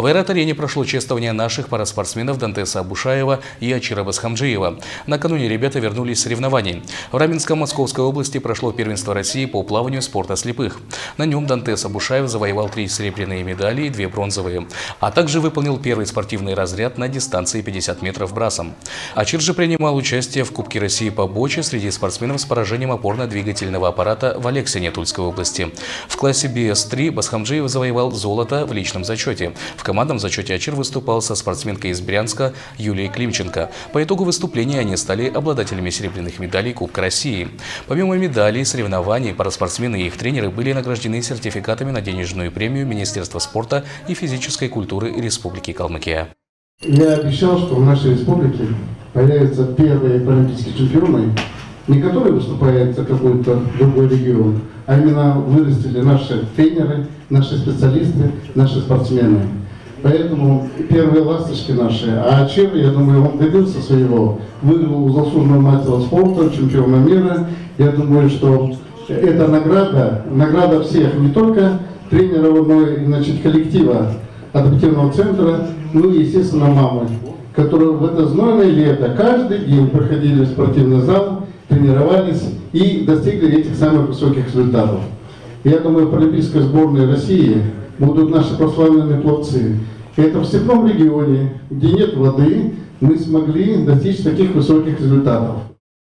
В Айрат-арене прошло чествование наших параспортсменов Дантеса Абушаева и Ачира Басхамджиева. Накануне ребята вернулись с соревнований. В Раменском Московской области прошло первенство России по плаванию спорта слепых. На нем Дантес Абушаев завоевал 3 серебряные медали и 2 бронзовые, а также выполнил первый спортивный разряд на дистанции 50 метров брасом. Ачир же принимал участие в Кубке России по боче среди спортсменов с поражением опорно-двигательного аппарата в Алексине Тульской области. В классе BS3 Басхамджиев завоевал золото в личном зачете. В командном зачете Ачир выступал со спортсменкой из Брянска Юлией Климченко. По итогу выступления они стали обладателями серебряных медалей Кубка России. Помимо медалей, соревнований, параспортсмены и их тренеры были награждены сертификатами на денежную премию Министерства спорта и физической культуры Республики Калмыкия. Я обещал, что в нашей республике появятся первые паралимпийские чемпионы, не которые выступают за какой-то другой регион, а именно вырастили наши тренеры, наши специалисты, наши спортсмены. Поэтому первые ласточки наши. А Ачир, я думаю, он добился своего. Выиграл заслуженного мастера спорта, чемпиона мира. Я думаю, что это награда всех, не только тренеров, но и, значит, коллектива адаптивного центра, ну и, естественно, мамы, которые в это знойное лето каждый день проходили в спортивный зал, тренировались и достигли этих самых высоких результатов. Я думаю, в паралимпийской сборной России будут наши прославленные пловцы. И это в степном регионе, где нет воды, мы смогли достичь таких высоких результатов.